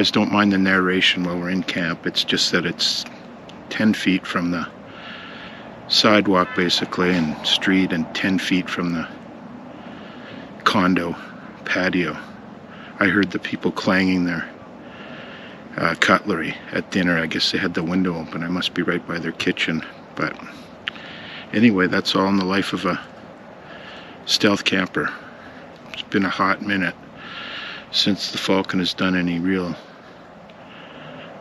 guys don't mind the narration while we're in camp. It's just that it's 10 feet from the sidewalk basically and street, and 10 feet from the condo patio. I heard the people clanging their cutlery at dinner. I guess they had the window open. I must be right by their kitchen. But anyway, that's all in the life of a stealth camper. It's been a hot minute since the Falcon has done any real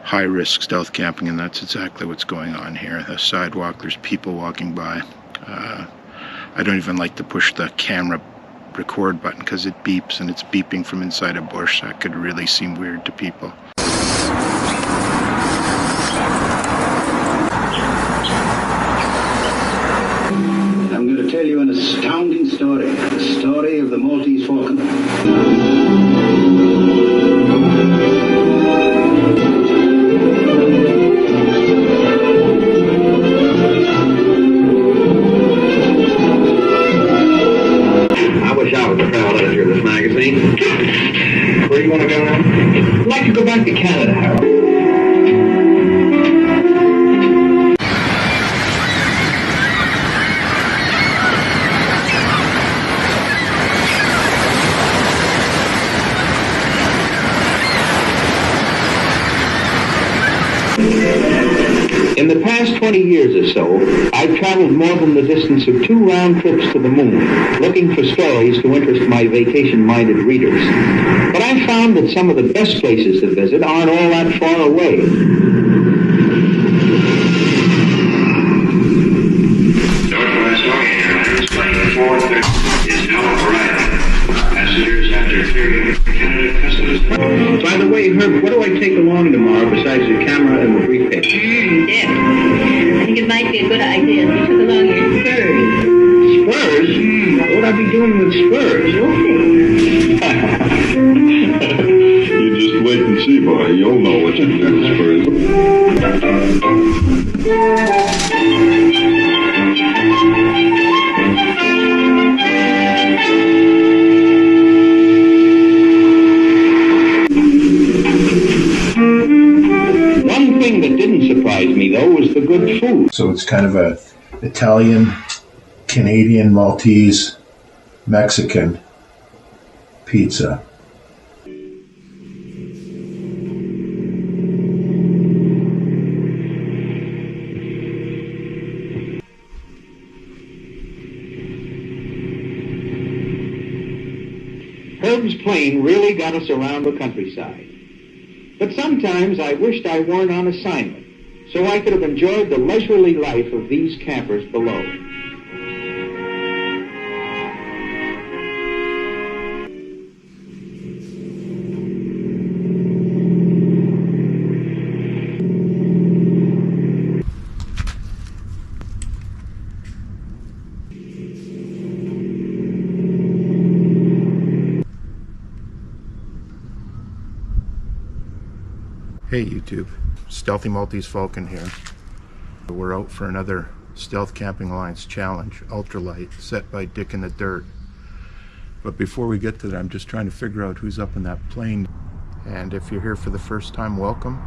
high-risk stealth camping, and that's exactly what's going on here. The sidewalk, there's people walking by. I don't even like to push the camera record button because it beeps, and it's beeping from inside a bush. That could really seem weird to people. I'm going to tell you an astounding story. The story of the Maltese Falcon. I wish I was the proud editor of this magazine. Where do you want to go now? I'd like to go back to Canada, Harold. In the past 20 years or so, I've traveled more than the distance of 2 round trips to the moon, looking for stories to interest my vacation-minded readers. But I've found that some of the best places to visit aren't all that far away. Northwest Orient Airlines Flight 430 is now arriving. Passengers after clearing Canada Customs. By the way, Herb, what do I take along tomorrow besides the camera and the briefcase? Dick, I think it might be a good idea if you took along your spurs. Spurs? What would I be doing with spurs? You'll see. You just wait and see, boy. You'll know what you do with spurs. One thing that didn't surprise me, though, was the good food. So it's kind of a Italian, Canadian, Maltese, Mexican pizza. Herb's plane really got us around the countryside. But sometimes I wished I weren't on assignment, so I could have enjoyed the leisurely life of these campers below. Hey YouTube, Stealthy Maltese Falcon here. We're out for another Stealth Camping Alliance challenge, ultralight, set by Dick in the Dirt. But before we get to that, I'm just trying to figure out who's up in that plane. And if you're here for the first time, welcome.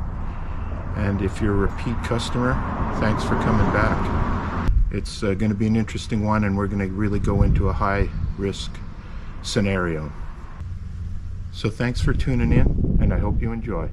And if you're a repeat customer, thanks for coming back. It's going to be an interesting one, and we're going to really go into a high-risk scenario. So thanks for tuning in, and I hope you enjoy.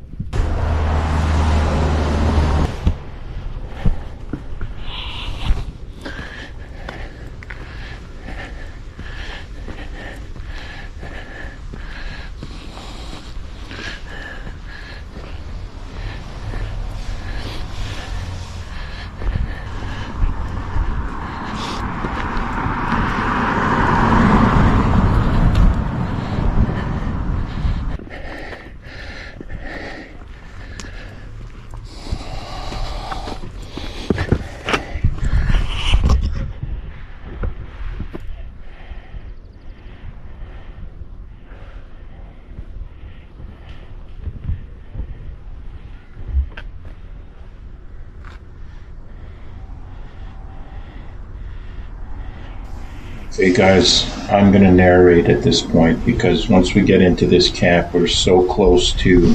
Okay guys, I'm going to narrate at this point because once we get into this camp, we're so close to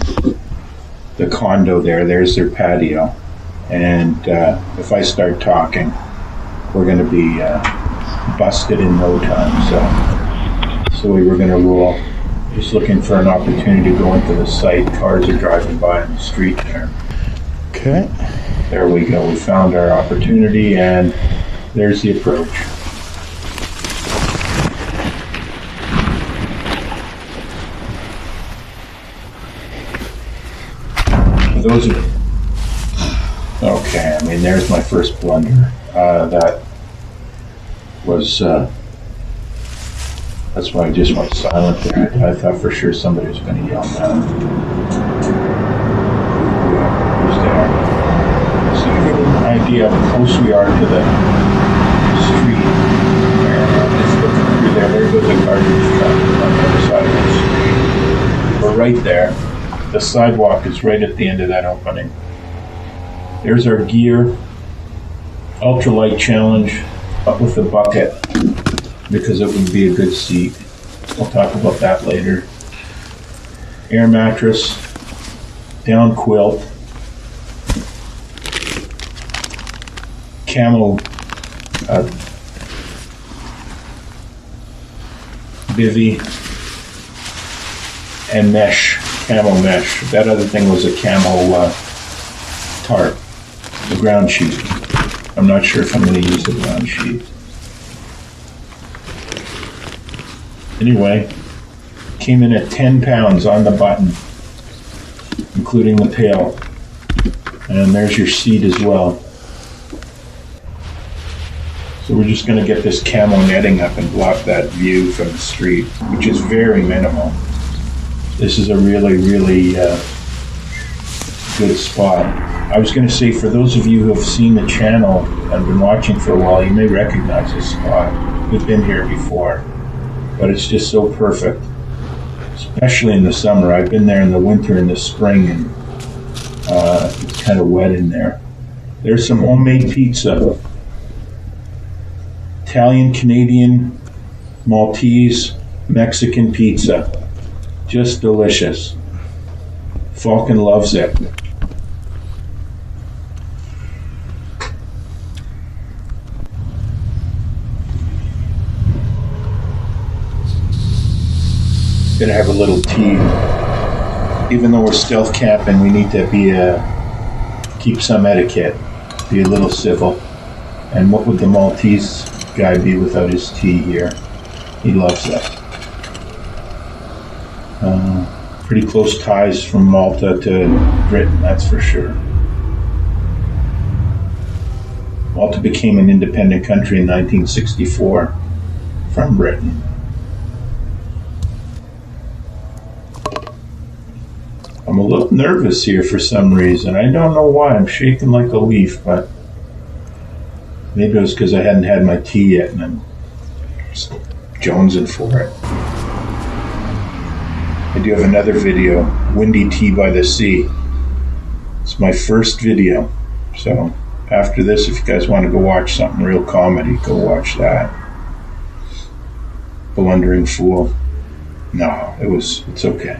the condo there. There's their patio. And if I start talking, we're going to be busted in no time. So we were going to roll. Just looking for an opportunity to go into the site. Cars are driving by on the street there. Okay. There we go. We found our opportunity, and there's the approach. Those are... Okay, I mean, there's my first blunder. That was... That's why I just went silent there. I thought for sure somebody was going to yell down. Who's there? So you get an idea of how close we are to the street. Just looking through there, there goes a garbage truck on the other side of the street. We're right there. The sidewalk is right at the end of that opening. There's our gear. Ultralight challenge up with the bucket, because it would be a good seat. We'll talk about that later. Air mattress, down quilt, camo bivvy, and mesh, camo mesh. That other thing was a camo tarp, the ground sheet. I'm not sure if I'm going to use the ground sheet. Anyway, came in at 10 pounds on the button, including the pail. And there's your seat as well. So we're just going to get this camo netting up and block that view from the street, which is very minimal. This is a really, really good spot. I was going to say, for those of you who have seen the channel and been watching for a while, you may recognize this spot. We've been here before. But it's just so perfect, especially in the summer. I've been there in the winter and the spring, and it's kind of wet in there. There's some homemade pizza. Italian, Canadian, Maltese, Mexican pizza. Just delicious. Falcon loves it. Gonna have a little tea. Even though we're stealth camping, we need to be keep some etiquette, be a little civil. And what would the Maltese guy be without his tea here? He loves it. Pretty close ties from Malta to Britain, that's for sure. Malta became an independent country in 1964 from Britain. I'm a little nervous here for some reason. I don't know why. I'm shaking like a leaf, but maybe it was because I hadn't had my tea yet and I'm just jonesing for it. I do have another video, Windy Tea by the Sea. It's my first video. So after this, if you guys want to go watch something real comedy, go watch that. Blundering Fool. No, it's okay.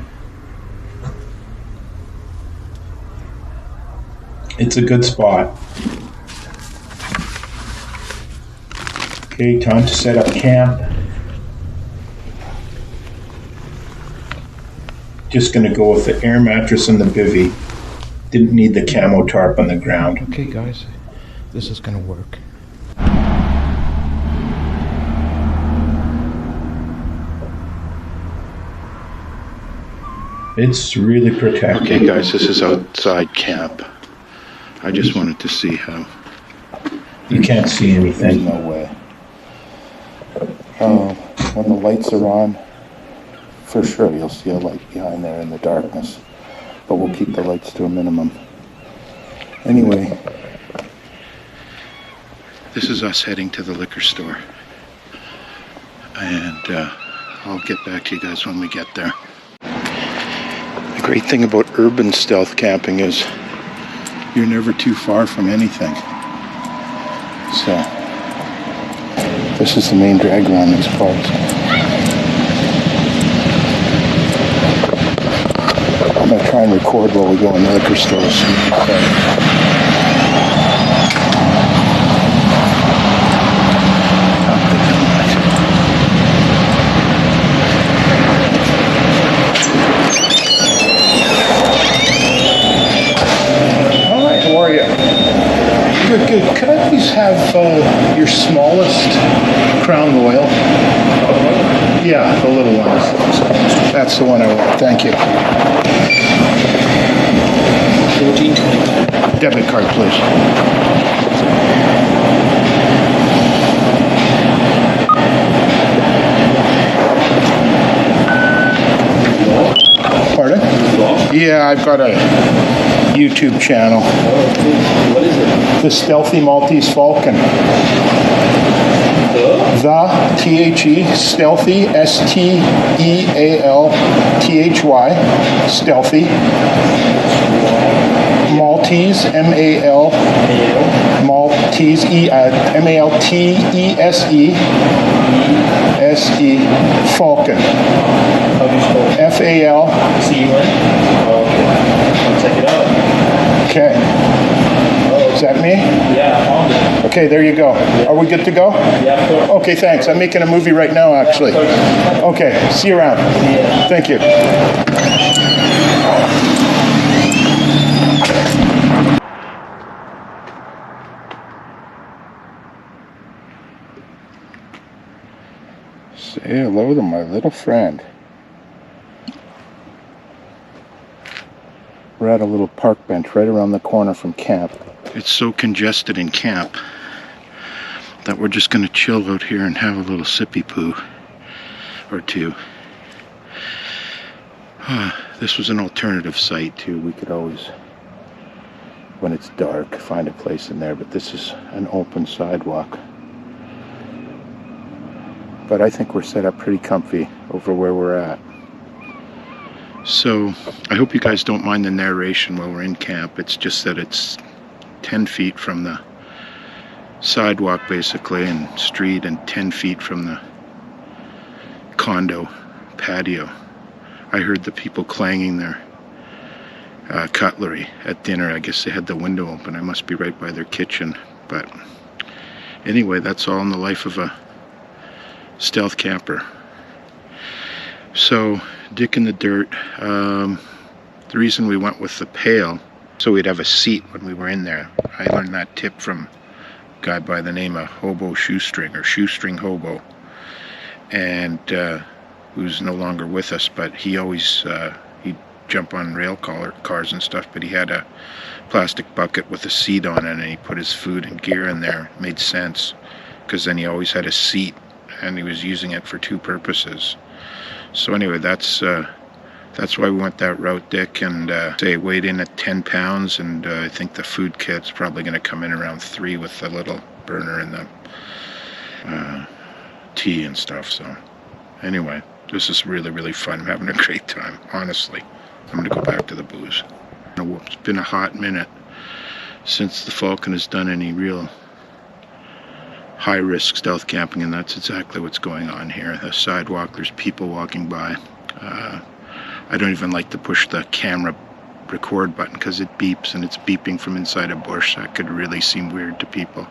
It's a good spot. Okay, time to set up camp. Just gonna go with the air mattress and the bivvy. Didn't need the camo tarp on the ground. Okay guys, this is gonna work. It's really protected. Okay guys, this is outside camp. I just wanted to see how... You can't see anything. There's no way. When the lights are on, for sure you'll see a light behind there in the darkness. But we'll keep the lights to a minimum. Anyway, this is us heading to the liquor store. And I'll get back to you guys when we get there. The great thing about urban stealth camping is you're never too far from anything. So, this is the main drag around these parts. I'm going to try and record record while we go in the liquor stores. Hi, how are you? Good, good. Could I please have your smallest Crown Royal? Yeah, the little one. That's the one I want. Thank you. 14.25. Debit card, please. Pardon? Yeah, I've got a YouTube channel. What is it? The Stealthy Maltese Falcon. The T-H-E, Stealthy, S-T-E-A-L-T-H-Y, Stealthy. Maltese, M-A-L, Maltese, M-A-L-T-E-S-E, S-E, Falcon. How do you spell it? F-A-L. Oh, okay. I'll check it out. Okay. Is that me? Yeah, I found it. Okay, there you go. Are we good to go? Yeah, of course. Okay, thanks. I'm making a movie right now, actually. Okay, see you around. Yeah. Thank you. Say hello to my little friend. We're at a little park bench right around the corner from camp. It's so congested in camp that we're just going to chill out here and have a little sippy poo or two. This was an alternative site too. We could always, when it's dark, find a place in there, but this is an open sidewalk. But I think we're set up pretty comfy over where we're at. So I hope you guys don't mind the narration while we're in camp. It's just that it's 10 feet from the sidewalk basically and street, and 10 feet from the condo patio. I heard the people clanging their cutlery at dinner. I guess they had the window open. I must be right by their kitchen. But anyway, that's all in the life of a stealth camper. So Dick in the Dirt, the reason we went with the pail, so we'd have a seat when we were in there. I learned that tip from a guy by the name of Hobo Shoestring, or Shoestring Hobo, and who's no longer with us, but he always, he'd jump on rail cars and stuff, but he had a plastic bucket with a seat on it, and he put his food and gear in there. It made sense, because then he always had a seat, and he was using it for two purposes. So anyway, that's why we went that route, Dick, and say weighed in at 10 pounds, and I think the food kit's probably going to come in around 3 with the little burner and the tea and stuff. So anyway, this is really, really fun. I'm having a great time, honestly. I'm going to go back to the booze. It's been a hot minute since the Falcon has done any real high-risk stealth camping, and that's exactly what's going on here. The sidewalk, there's people walking by. I don't even like to push the camera record button because it beeps, and it's beeping from inside a bush. That could really seem weird to people.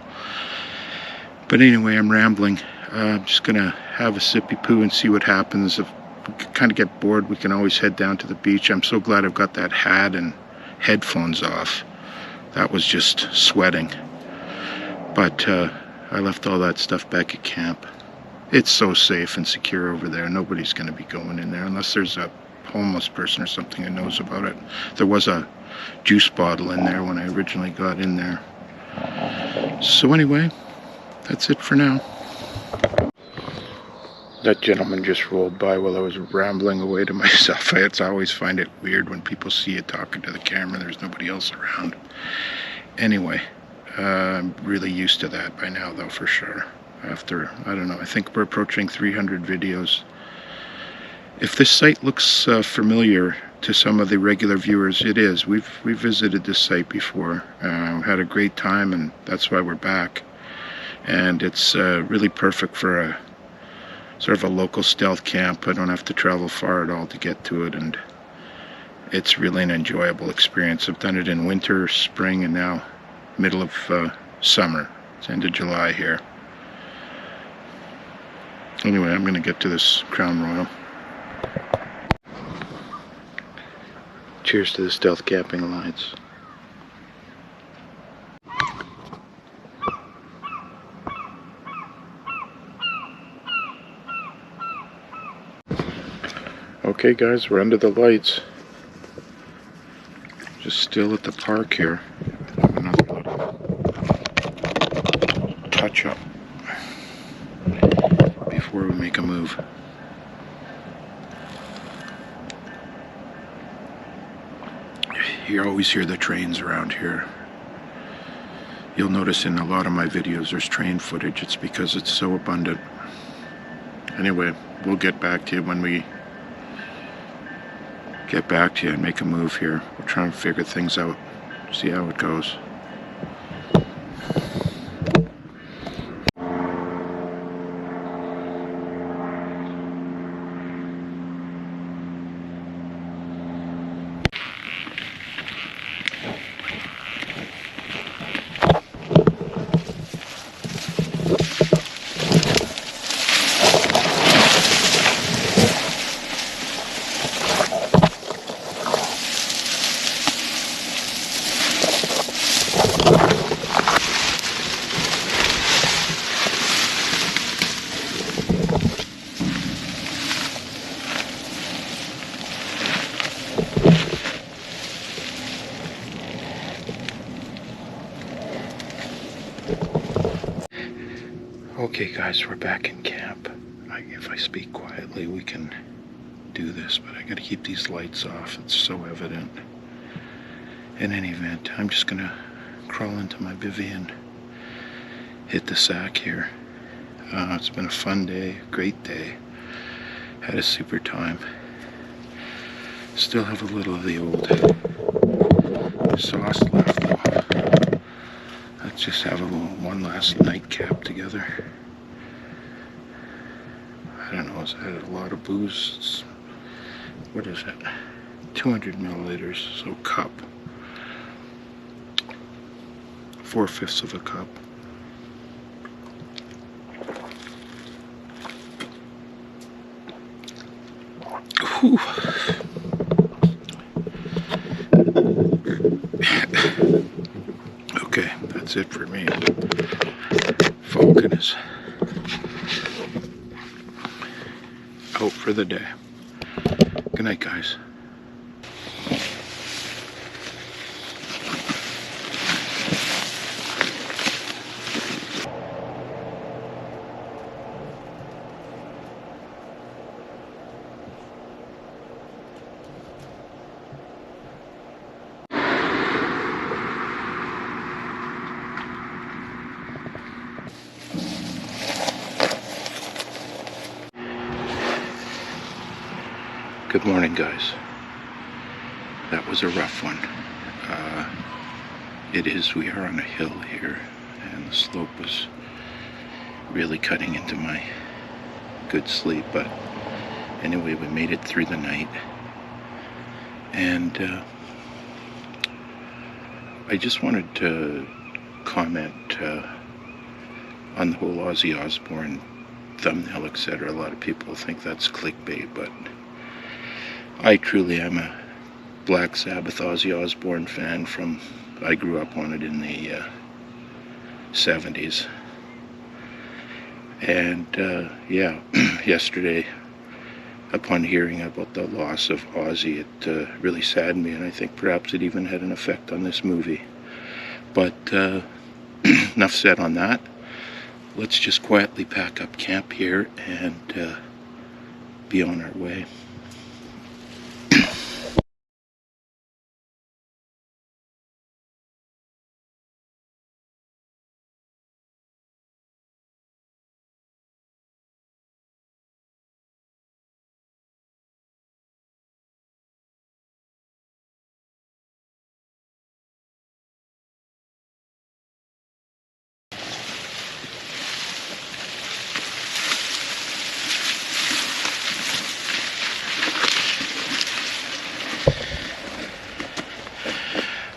But anyway, I'm rambling. I'm just gonna have a sippy poo and see what happens. If we kind of get bored, we can always head down to the beach. I'm so glad I've got that hat and headphones off. That was just sweating. But I left all that stuff back at camp. It's so safe and secure over there. Nobody's going to be going in there unless there's a homeless person or something who knows about it. There was a juice bottle in there when I originally got in there. So anyway, that's it for now. That gentleman just rolled by while I was rambling away to myself. I always find it weird when people see you talking to the camera. There's nobody else around. Anyway, I'm really used to that by now, though, for sure. After, I don't know, I think we're approaching 300 videos. If this site looks familiar to some of the regular viewers, it is. We've visited this site before, had a great time, and that's why we're back. And it's really perfect for a sort of a local stealth camp. I don't have to travel far at all to get to it, and it's really an enjoyable experience. I've done it in winter, spring, and now middle of summer. It's end of July here. Anyway, I'm going to get to this Crown Royal. Cheers to the Stealth Camping Alliance. Okay guys, we're under the lights. Just still at the park here. Have another little touch up before we make a move. You always hear the trains around here. You'll notice in a lot of my videos there's train footage. It's because it's so abundant. Anyway, we'll get back to you when we get back to you and make a move here. We're trying to figure things out, see how it goes. Okay guys, we're back in camp. If I speak quietly we can do this, but I gotta keep these lights off. It's so evident. In any event, I'm just gonna crawl into my bivvy and hit the sack here. It's been a fun day, great day. Had a super time. Still have a little of the old sauce left though. Let's just have a little one last nightcap together. I don't know, I had a lot of booze. It's, what is it? 200 milliliters, so cup. 4/5 of a cup. Whew. Okay, that's it for me. Falcon is out for the day. Good night, guys. Good morning, guys. That was a rough one. We are on a hill here, and the slope was really cutting into my good sleep, but anyway, we made it through the night, and I just wanted to comment on the whole Ozzy Osbourne thumbnail, etc. A lot of people think that's clickbait, but I truly am a Black Sabbath Ozzy Osbourne fan from, I grew up on it in the 70s. And yeah, yesterday, upon hearing about the loss of Ozzy, it really saddened me, and I think perhaps it even had an effect on this movie. But enough said on that. Let's just quietly pack up camp here and be on our way.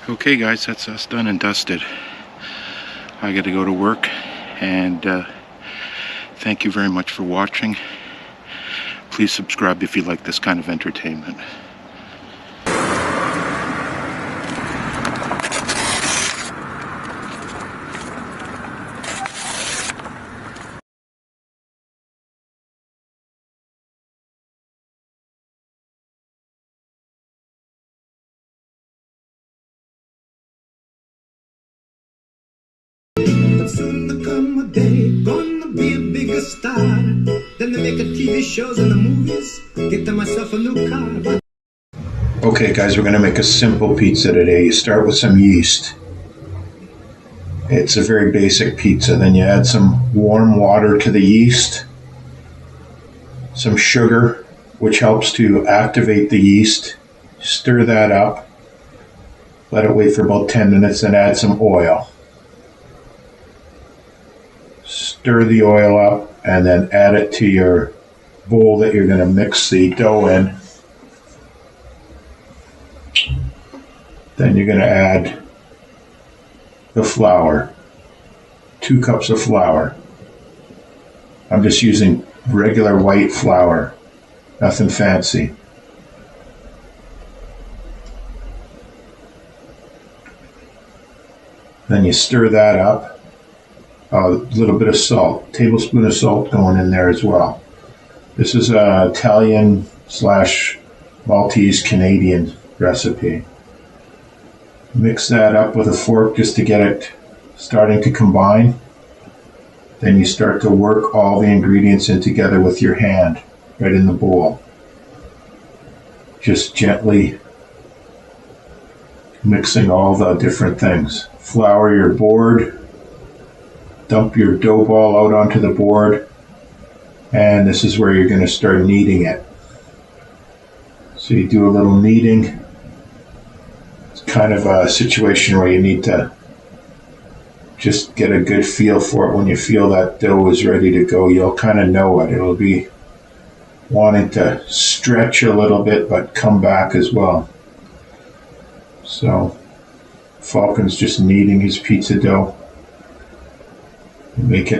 Okay guys, that's us done and dusted. I gotta go to work, and thank you very much for watching. Please subscribe if you like this kind of entertainment. Soon to come a day, gonna be a bigger star. Then they make a TV shows and the movies. Get to myself a new car. Okay guys, we're gonna make a simple pizza today. You start with some yeast. It's a very basic pizza. Then you add some warm water to the yeast, some sugar, which helps to activate the yeast. Stir that up. Let it wait for about 10 minutes, then add some oil. Stir the oil up and then add it to your bowl that you're going to mix the dough in. Then you're going to add the flour, 2 cups of flour. I'm just using regular white flour, nothing fancy. Then you stir that up. A little bit of salt, tablespoon of salt going in there as well. This is an Italian / Maltese Canadian recipe. Mix that up with a fork just to get it starting to combine. Then you start to work all the ingredients in together with your hand, right in the bowl. Just gently mixing all the different things. Flour your board. Dump your dough ball out onto the board, and this is where you're going to start kneading it. So you do a little kneading. It's kind of a situation where you need to just get a good feel for it. When you feel that dough is ready to go, you'll kind of know it. It'll be wanting to stretch a little bit but come back as well. So Falcon's just kneading his pizza dough.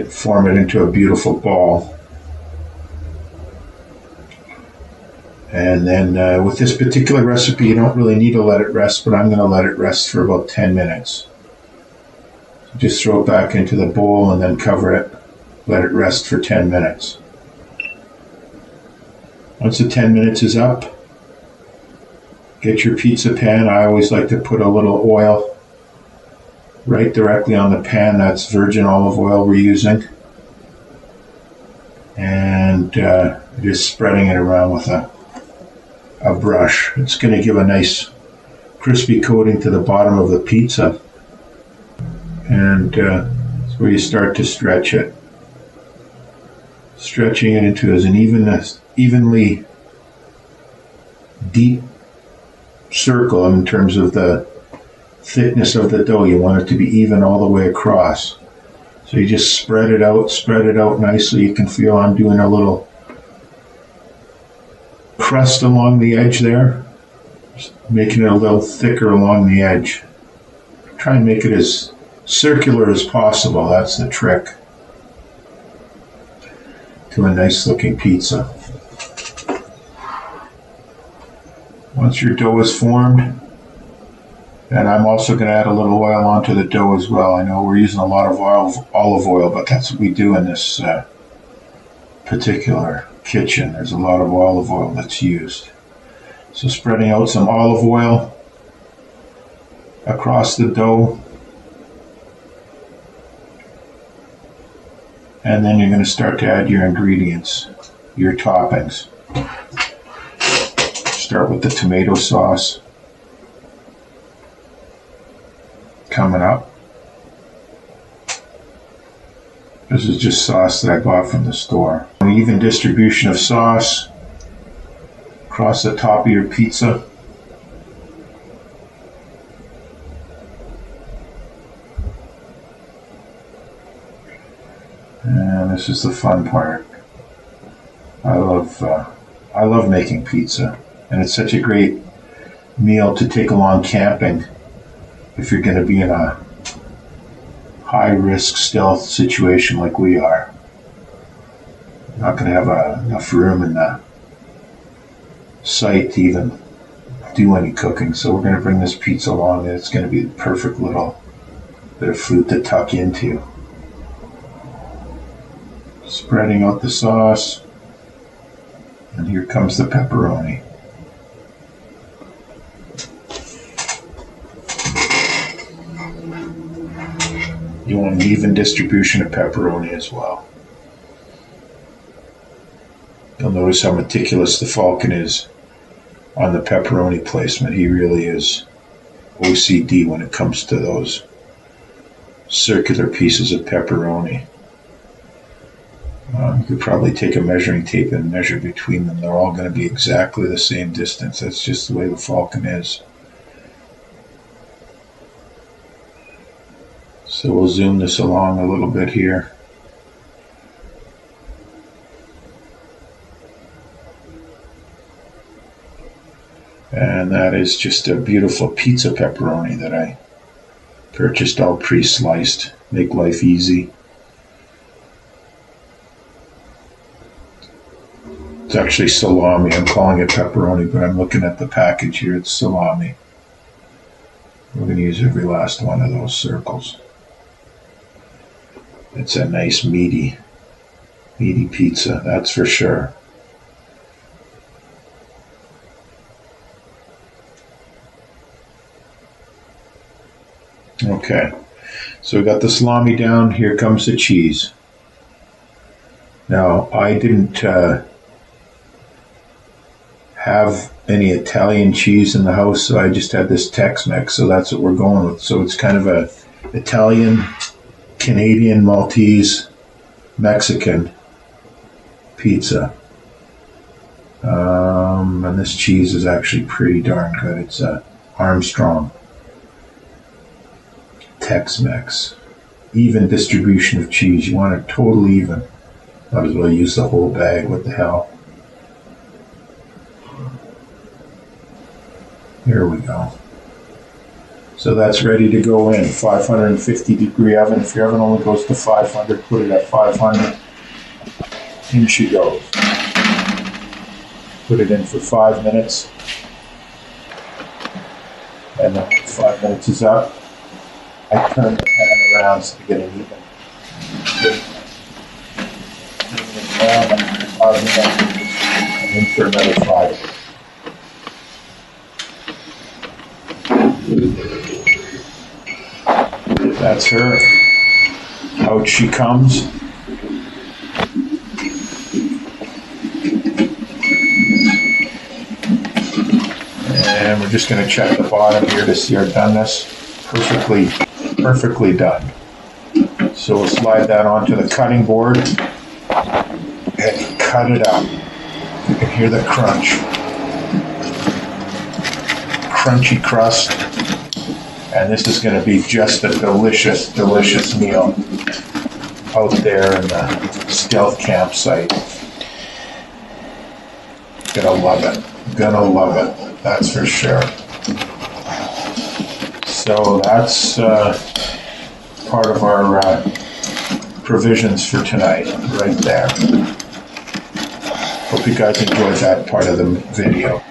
Form it into a beautiful ball. And then with this particular recipe, you don't really need to let it rest, but I'm going to let it rest for about 10 minutes. So just throw it back into the bowl and then cover it. Let it rest for 10 minutes. Once the 10 minutes is up, get your pizza pan. I always like to put a little oil right directly on the pan. That's virgin olive oil we're using. And just spreading it around with a brush. It's going to give a nice crispy coating to the bottom of the pizza. And that's where you start to stretch it. Stretching it into as an evenly deep circle in terms of the thickness of the dough. You want it to be even all the way across. So you just spread it out nicely. You can feel I'm doing a little crust along the edge there, just making it a little thicker along the edge. Try and make it as circular as possible. That's the trick to a nice looking pizza. Once your dough is formed, and I'm also going to add a little oil onto the dough as well. I know we're using a lot of olive oil, but that's what we do in this particular kitchen. There's a lot of olive oil that's used. So spreading out some olive oil across the dough. And then you're going to start to add your ingredients, your toppings. Start with the tomato sauce. Coming up. This is just sauce that I bought from the store. An even distribution of sauce across the top of your pizza. And this is the fun part. I love making pizza, and it's such a great meal to take along camping. if you're going to be in a high-risk stealth situation like we are. You're not going to have enough room in the site to even do any cooking, so we're going to bring this pizza along, and it's going to be the perfect little bit of food to tuck into. Spreading out the sauce, and here comes the pepperoni. You want an even distribution of pepperoni as well. You'll notice how meticulous the Falcon is on the pepperoni placement. He really is OCD when it comes to those circular pieces of pepperoni. You could probably take a measuring tape and measure between them. They're all going to be exactly the same distance. That's just the way the Falcon is. So we'll zoom this along a little bit here. And that is just a beautiful pizza pepperoni that I purchased all pre-sliced. Make life easy. It's actually salami. I'm calling it pepperoni, but I'm looking at the package here. It's salami. We're going to use every last one of those circles. It's a nice meaty pizza, that's for sure. Okay, so we got the salami down. Here comes the cheese. Now, I didn't have any Italian cheese in the house, so I just had this Tex-Mex, so that's what we're going with. So it's kind of a Italian, Canadian, Maltese, Mexican pizza. And this cheese is actually pretty darn good. It's Armstrong Tex-Mex. Even distribution of cheese. You want it totally even. Might as well use the whole bag. What the hell? Here we go. So that's ready to go in. 550 degree oven. If your oven only goes to 500, put it at 500. In she goes. Put it in for 5 minutes. And then when 5 minutes is up, I turn the pan around to get it even. Turn it around after 5 minutes, and then for another 5. That's her. Out she comes. And we're just going to check the bottom here to see our doneness. Perfectly done. So we'll slide that onto the cutting board and cut it up. You can hear the crunch. Crunchy crust. And this is going to be just a delicious, delicious meal out there in the stealth campsite. Gonna love it. Gonna love it. That's for sure. So that's part of our provisions for tonight, right there. Hope you guys enjoyed that part of the video.